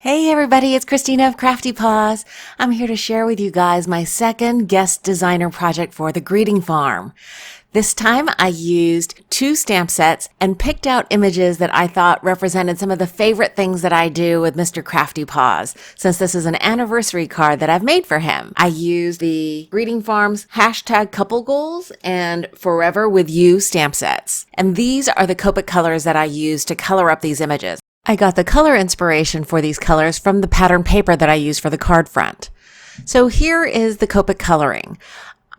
Hey everybody, it's Kristina of CraftyPaws. I'm here to share with you guys my second guest designer project for the greeting farm. This time I used 2 stamp sets and picked out images that I thought represented some of the favorite things that I do with Mr. CraftyPaws, since this is an anniversary card that I've made for him. I used the greeting farm's #couplegoals and Forever With You stamp sets. And these are the Copic colors that I used to color up these images. I got the color inspiration for these colors from the pattern paper that I use for the card front. So here is the Copic coloring.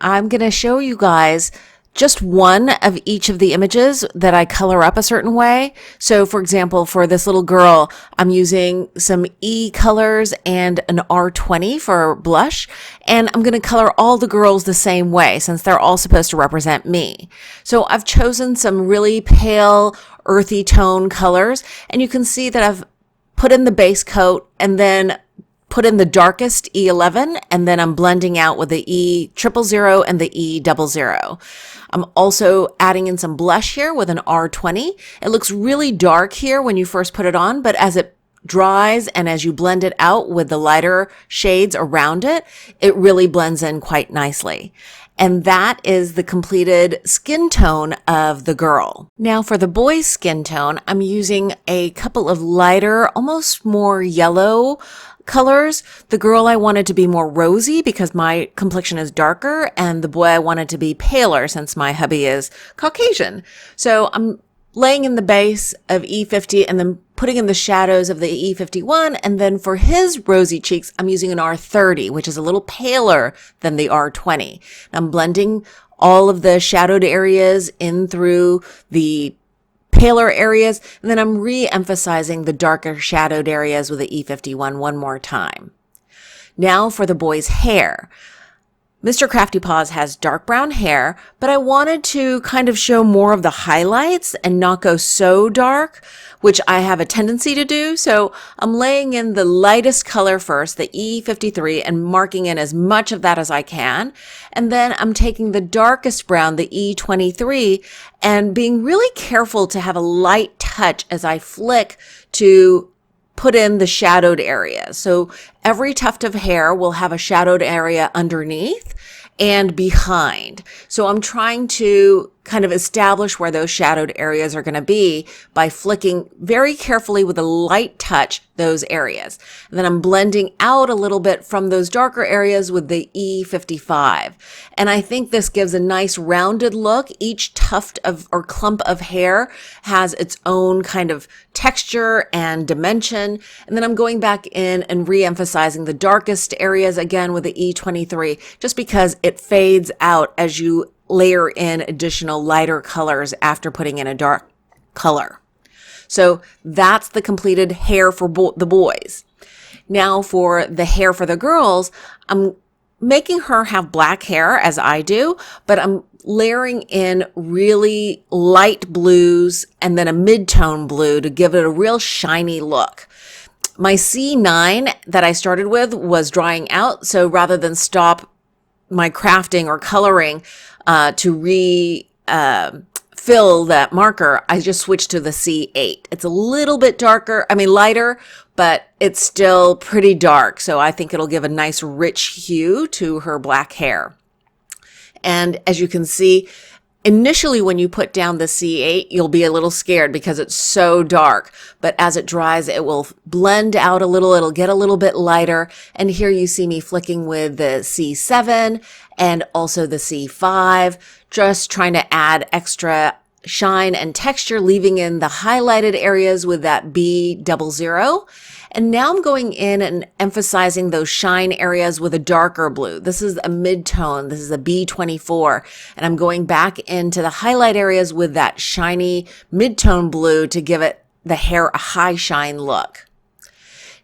I'm going to show you guys just one of each of the images that I color up a certain way. So for example, for this little girl, I'm using some E colors and an R20 for blush, and I'm going to color all the girls the same way since they're all supposed to represent me. So I've chosen some really pale, earthy tone colors, and you can see that I've put in the base coat and then put in the darkest E11, and then I'm blending out with the E000 and the E00. I'm also adding in some blush here with an R20. It looks really dark here when you first put it on, but as it dries and as you blend it out with the lighter shades around it, it really blends in quite nicely. And that is the completed skin tone of the girl. Now for the boy's skin tone, I'm using a couple of lighter, almost more yellow colors. The girl I wanted to be more rosy because my complexion is darker, and the boy I wanted to be paler since my hubby is Caucasian. So I'm laying in the base of E50 and then putting in the shadows of the E51. And then for his rosy cheeks, I'm using an R30, which is a little paler than the R20. I'm blending all of the shadowed areas in through the paler areas, and then I'm re-emphasizing the darker shadowed areas with the E51 one more time. Now for the boy's hair. Mr. CraftyPaws has dark brown hair, but I wanted to kind of show more of the highlights and not go so dark, which I have a tendency to do. So I'm laying in the lightest color first, the E53, and marking in as much of that as I can. And then I'm taking the darkest brown, the E23, and being really careful to have a light touch as I flick to put in the shadowed area. So every tuft of hair will have a shadowed area underneath and behind. So I'm trying to kind of establish where those shadowed areas are going to be by flicking very carefully with a light touch those areas. And then I'm blending out a little bit from those darker areas with the E55. And I think this gives a nice rounded look. Each tuft of or clump of hair has its own kind of texture and dimension. And then I'm going back in and re-emphasizing the darkest areas again with the E23, just because it fades out as you layer in additional lighter colors after putting in a dark color. So that's the completed hair for the boys. Now for the hair for the girls, I'm making her have black hair as I do, but I'm layering in really light blues and then a mid-tone blue to give it a real shiny look. My C9 that I started with was drying out, so rather than stop my crafting or coloring to fill that marker, I just switched to the C8. It's a little bit lighter, but it's still pretty dark. So I think it'll give a nice rich hue to her black hair. And as you can see, initially when you put down the C8, you'll be a little scared because it's so dark, but as it dries, it will blend out a little, it'll get a little bit lighter. And here you see me flicking with the C7 and also the C5, just trying to add extra shine and texture, leaving in the highlighted areas with that B00. And now I'm going in and emphasizing those shine areas with a darker blue. This is a mid-tone. This is a B24. And I'm going back into the highlight areas with that shiny mid-tone blue to give it the hair a high shine look.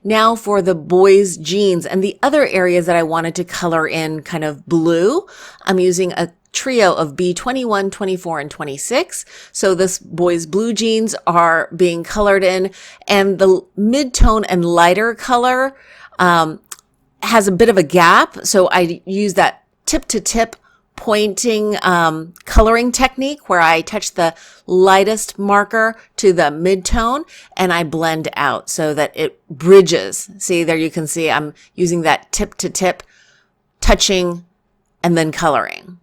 Now for the boys' jeans and the other areas that I wanted to color in kind of blue, I'm using a trio of B21, 24, and 26. So this boy's blue jeans are being colored in, and the mid-tone and lighter color has a bit of a gap. So I use that tip to tip pointing coloring technique where I touch the lightest marker to the mid-tone and I blend out so that it bridges. See, there you can see I'm using that tip to tip, touching and then coloring.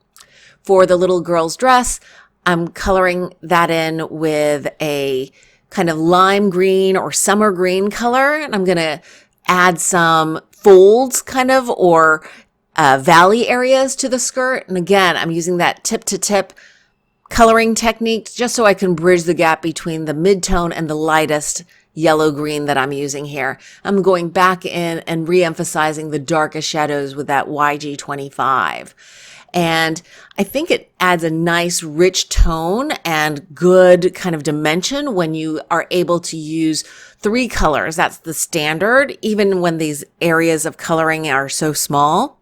For the little girl's dress, I'm coloring that in with a kind of lime green or summer green color, and I'm going to add some folds kind of or valley areas to the skirt. And again, I'm using that tip to tip coloring technique just so I can bridge the gap between the mid-tone and the lightest yellow green that I'm using here. I'm going back in and re-emphasizing the darkest shadows with that YG25. And I think it adds a nice rich tone and good kind of dimension when you are able to use 3 colors. That's the standard, even when these areas of coloring are so small.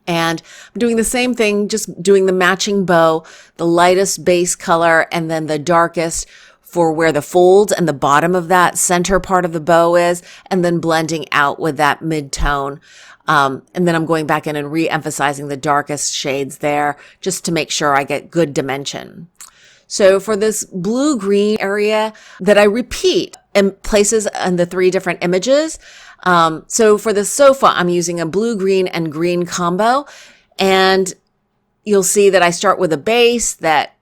And I'm doing the same thing, just doing the matching bow, the lightest base color, and then the darkest for where the folds and the bottom of that center part of the bow is, and then blending out with that mid-tone. And then I'm going back in and re-emphasizing the darkest shades there just to make sure I get good dimension. So for this blue-green area that I repeat in places in the 3 different images, so for the sofa, I'm using a blue, green, and green combo. And you'll see that I start with a base, that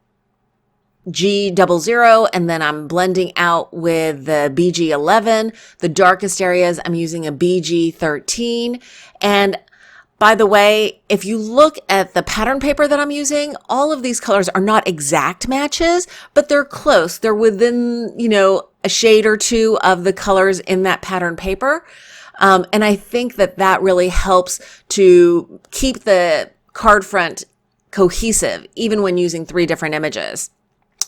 G00, and then I'm blending out with the BG11. The darkest areas, I'm using a BG13. And by the way, if you look at the pattern paper that I'm using, all of these colors are not exact matches, but they're close. They're within, a shade or 2 of the colors in that pattern paper. And I think that that really helps to keep the card front cohesive, even when using 3 different images.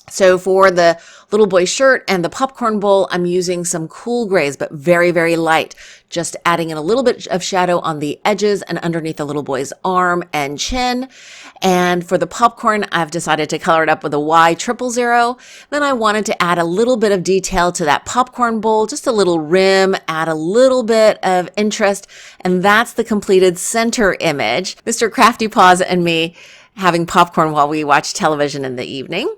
So for the little boy shirt and the popcorn bowl, I'm using some cool grays, but very, very light, just adding in a little bit of shadow on the edges and underneath the little boy's arm and chin. And for the popcorn, I've decided to color it up with a Y000. Then I wanted to add a little bit of detail to that popcorn bowl, just a little rim, add a little bit of interest. And that's the completed center image. Mr. CraftyPaws and me having popcorn while we watch television in the evening.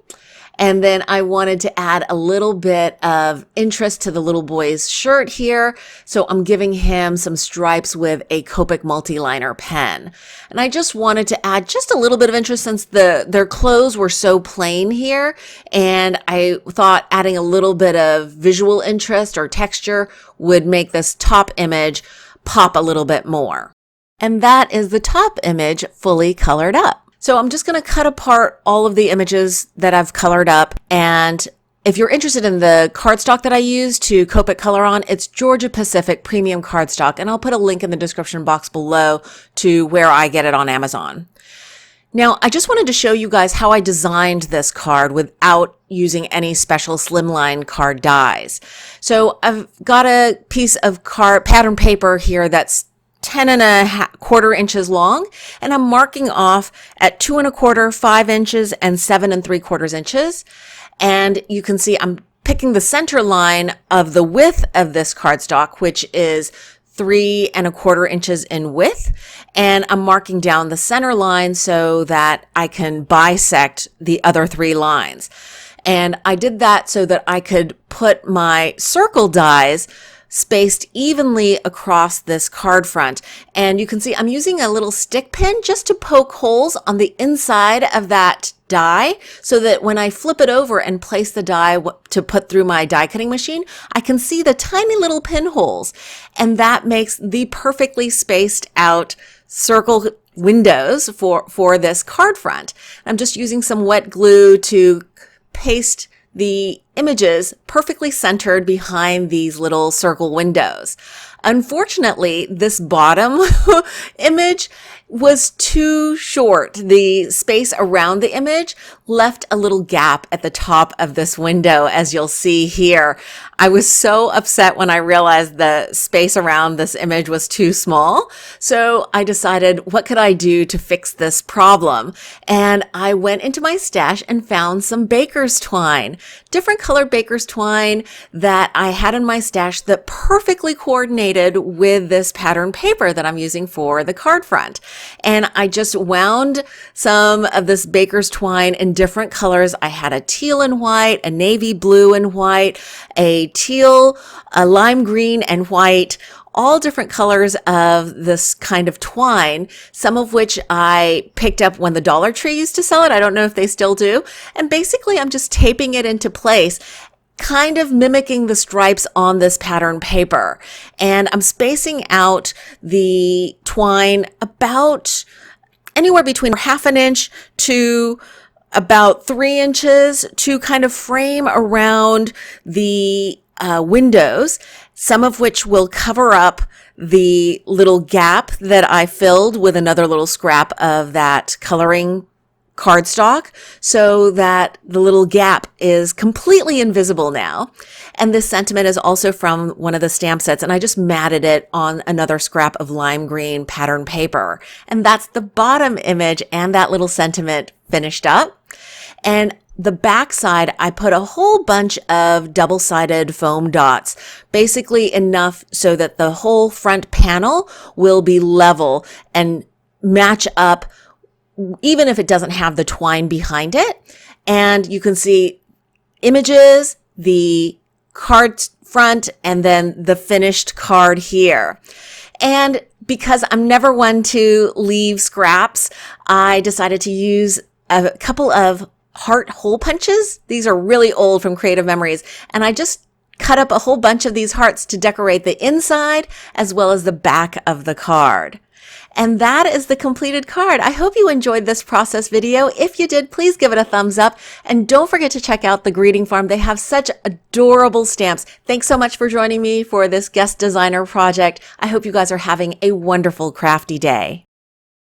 And then I wanted to add a little bit of interest to the little boy's shirt here. So I'm giving him some stripes with a Copic multi-liner pen. And I just wanted to add just a little bit of interest since their clothes were so plain here. And I thought adding a little bit of visual interest or texture would make this top image pop a little bit more. And that is the top image fully colored up. So I'm just going to cut apart all of the images that I've colored up. And if you're interested in the cardstock that I use to Copic color on, it's Georgia Pacific Premium Cardstock. And I'll put a link in the description box below to where I get it on Amazon. Now, I just wanted to show you guys how I designed this card without using any special Slimline card dies. So I've got a piece of pattern paper here that's 10¼ inches long, and I'm marking off at 2 1/4, 5 inches, and 7 3/4 inches. And you can see I'm picking the center line of the width of this cardstock, which is 3 1/4 inches in width. And I'm marking down the center line so that I can bisect the other 3 lines. And I did that so that I could put my circle dies spaced evenly across this card front. And you can see I'm using a little stick pin just to poke holes on the inside of that die so that when I flip it over and place the die to put through my die cutting machine, I can see the tiny little pinholes. And that makes the perfectly spaced out circle windows for this card front. I'm just using some wet glue to paste the images perfectly centered behind these little circle windows. Unfortunately, this bottom image was too short. The space around the image left a little gap at the top of this window, as you'll see here. I was so upset when I realized the space around this image was too small. So I decided, what could I do to fix this problem? And I went into my stash and found some baker's twine, different color baker's twine that I had in my stash that perfectly coordinated with this pattern paper that I'm using for the card front. And I just wound some of this baker's twine in different colors. I had a teal and white, a navy blue and white, a teal, a lime green and white, all different colors of this kind of twine, some of which I picked up when the Dollar Tree used to sell it. I don't know if they still do. And basically, I'm just taping it into place, kind of mimicking the stripes on this pattern paper. And I'm spacing out the twine about anywhere between half an inch to about 3 inches to kind of frame around the windows, some of which will cover up the little gap that I filled with another little scrap of that coloring cardstock, so that the little gap is completely invisible now. And this sentiment is also from one of the stamp sets, and I just matted it on another scrap of lime green pattern paper. And that's the bottom image and that little sentiment finished up. And the back side, I put a whole bunch of double-sided foam dots, basically enough so that the whole front panel will be level and match up, even if it doesn't have the twine behind it. And you can see images, the card front, and then the finished card here. And because I'm never one to leave scraps, I decided to use a couple of heart hole punches. These are really old from Creative Memories. And I just cut up a whole bunch of these hearts to decorate the inside as well as the back of the card. And that is the completed card. I hope you enjoyed this process video. If you did, please give it a thumbs up. And don't forget to check out the Greeting Farm. They have such adorable stamps. Thanks so much for joining me for this guest designer project. I hope you guys are having a wonderful crafty day.